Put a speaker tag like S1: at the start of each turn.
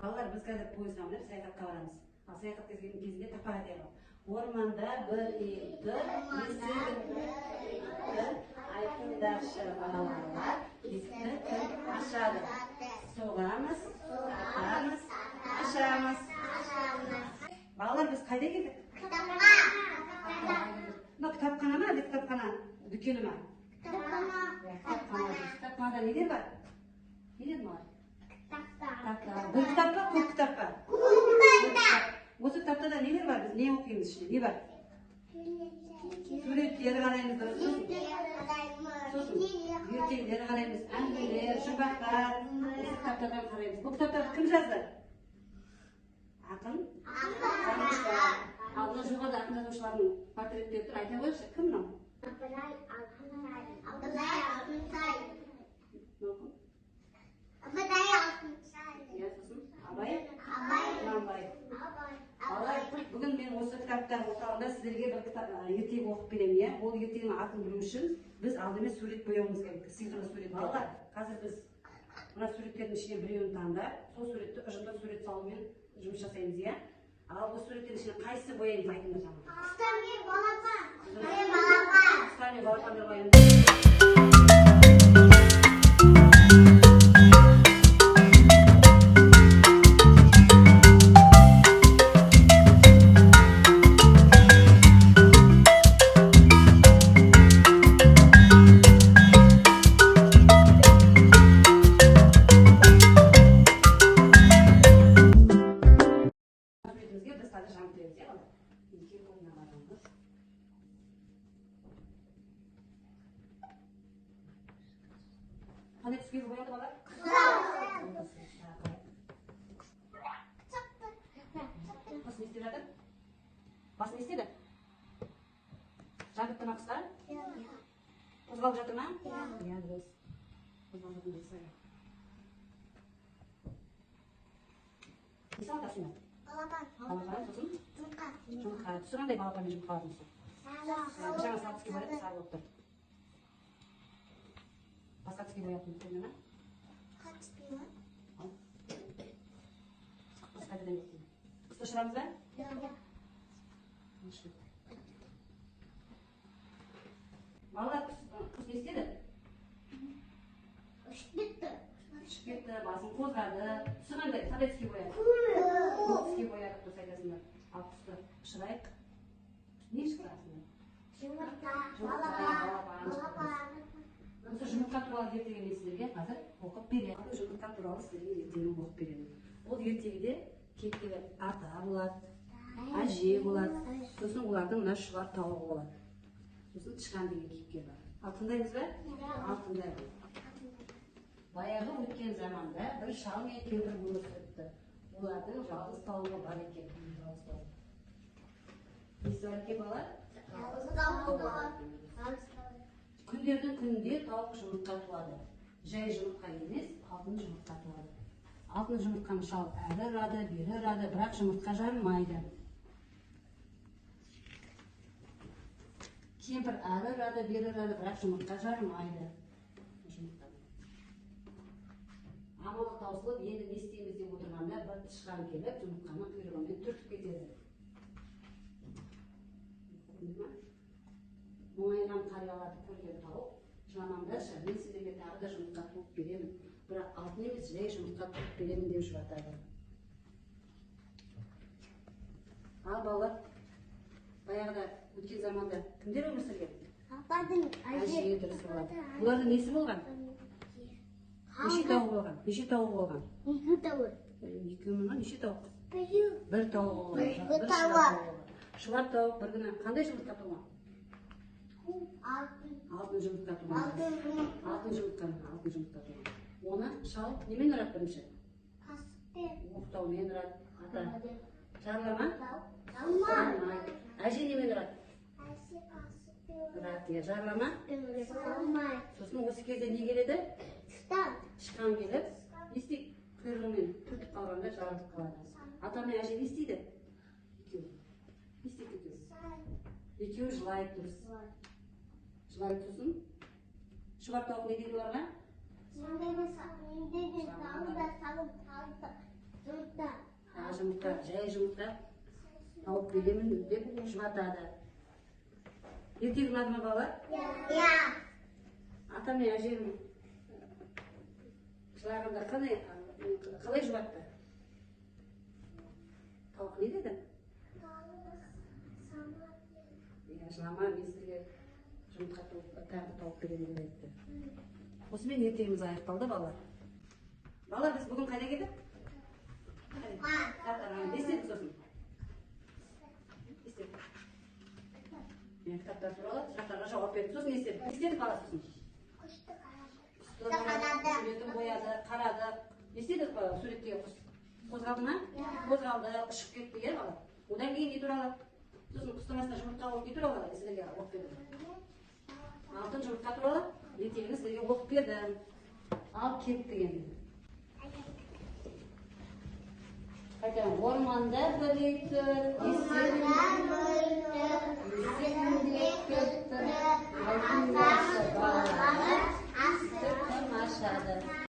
S1: Балалар, біз қазір пойызға мініп саяхатқа барамыз. Ал саяхат кезінде тақпақ айтайық. Орманда бір үйді айтындаршы балалар есікті кім ашады? Соғамыз, атамыз, ашамыз. Балалар, біз қайда келдік?
S2: Кітапқа.
S1: Кітапхана ма, кітапхана дүкені ма?
S2: Кітапхана.
S1: Кітапханада нелер бар? Нелер бар?
S2: Кітаптар.
S1: Бұл кітапқа, көп кітапқа. Осы кітапта да нелер бар? Біз не оқимыз ішінде? Не бар? Суреттер қараймыз. Сосын ертеңдер қараймыз. Әңгімелер, жұмбақтар. Осы кітаптардан қараймыз. Бұл кітаптарды кім жазды? Ақын? Ал мына жоғарыда ақын жазушылардың портреттері тұр. Айта қойшы, кім мынау?
S2: Абылай Алтынсарин.
S1: Абай? Құнанбай. Бүгін мен осы кітаптар орталығында сіздерге бір кітап ертегі оқып беремін. Ол ертегінің атын білу үшін біз алдымен сурет бояуымыз керек. Сиқырлы сурет. Балалар, қазір біз мына суреттердің ішіне біреуін таңдап, сол суретті ұжымдық сурет салумен жұмыс жасаймыз, иә? Ал осы суреттердің ішіне қайсысы бояймыз айтыңдар жаңа?
S2: Құстар мен балапан.
S1: Құстар мен балапандар бояймыз. Қандай түске бояды балар? Құс не істеп жатыр? Бас не істеді? Жабытты ма құстар? Қозғалып жатыр ма? Иә, дұрыс. Қозғалып жатыр дейсіз. Не салатасыңдар?
S2: Балапан.
S1: Сосын?
S2: Жұмыртқа.
S1: Жұмыртқа. Түсі қандай балапан мен жұмыртқа алатынсың? Жаңа сары түске бояды, сары болып тұр. Басқа түске бояттың түсіне ме? Басқа қайдадан кеттің? Құсты ұшырамыз ба? Балалар, құс не істеді?
S2: Ұшып кетті.
S1: Ұшып кетті, басын қозғады. Түсі қандай? Қандай түске бояды? Көк түске бояды, дұрыс айтасыңдар. Ал құсты ұшырайық. Не ұшырасыңдар?
S2: Жұмыртқа.
S1: Балапан. Осы жұмыртқа туралы ертегі мен сіздерге қазір оқып беремін. Жұмыртқа туралы сіздерге ертегіні оқып беремін. Ол ертегіде кейіпкері ата болады, әже болады, сосын олардың мына шұбар тауығы болады. Сосын тышқан деген кейіпкер бар. Ал тыңдаймыз ба? Ал тыңдаймыз. Баяғы өткен заманда бір шал мен кемпір өмір сүріпті. Олардың жалғыз тауығы бар екен. Несі бар екен балалар? Күндердің күнінде тауық жұмыртқа туады. Жай жұмыртқа емес, алтын жұмыртқа туады. Алтын жұмыртқаны шал әрі ұрады, бері ұрады, бірақ жұмыртқа жарылмайды. Кемпір әрі ұрады, бері ұрады, бірақ жұмыртқа жарылмайды. Амалы таусылып, енді не істейміз деп отырғанда бір тышқан келіп, жұмыртқаны құйрығымен түртіп кетеді. Мұңайған қарияларды көрген тауық, жыламаңдаршы, мен сіздерге тағы да жұмыртқа туып беремін, бірақ алтын емес, жай жұмыртқа туып беремін деп жұбатады. Ал балалар, баяғыда өткен заманда кімдер өмір сүрген? Әже, дұрыс болады. Бұлардың несі болған? Неше тауық болған? Неше тауық болған?
S2: Екі тауық.
S1: Екі мыңнан неше тауық?
S2: Бір
S1: тауық болған.
S2: Бір тауық.
S1: Шұбар тауық бір күні қандай жұмыртқа туған? Алтын жұмыртқа туған. Алтын жұмыртқа туған. Оны шал немен ұрады бірінші? Оқтаумен ұрады. Ата жарлама? Жарламайды. Әже немен ұрады? Ұрады, жарлама? Сосын осы кезде не келеді? Тышқан келіп, не істейді? Құйрығымен түртіп қалғанда жарылып қалады. Ата мен әже не істейді? Екеуі. Не істейді екеуі? Екеуі жылайды, дұрыс. Жылайды, сосын шұбар тауық не дейді оларға?
S2: Жұмыртқа.
S1: Жұмыртқа, жай жұмыртқа тауып беремін деп жұбатады. Ертегі ұнады ма балалар?
S2: Иә.
S1: Ата мен әжем жылағанда қалай жұбатты? Тауық не деді? Жылама, мен сізге жұмыртқа тағы тауып беремін деп айтты. Осымен ертегіміз аяқталды балалар. Балалар, біз бүгін қайда келдік? Не істедік сосын? Мен кітаптар туралы сұрақтарға жауап бердік. Сосын не істедік? Не істедік бала сосын? Суретін бояды, қарады. Не істедік суреттегі құс? Қозғалды ма? Қозғалды, ұшып кетті, иә бала? Одан кейін не туралы? Сосын құстың астына жұмыртқа болып не туралы сіздерге оқып бердім? Алтын жұмыртқа туралы ертегіні сіздерге оқып бердім. Ал кеттік енді. Қайтамын. Орманда бір ит тұр,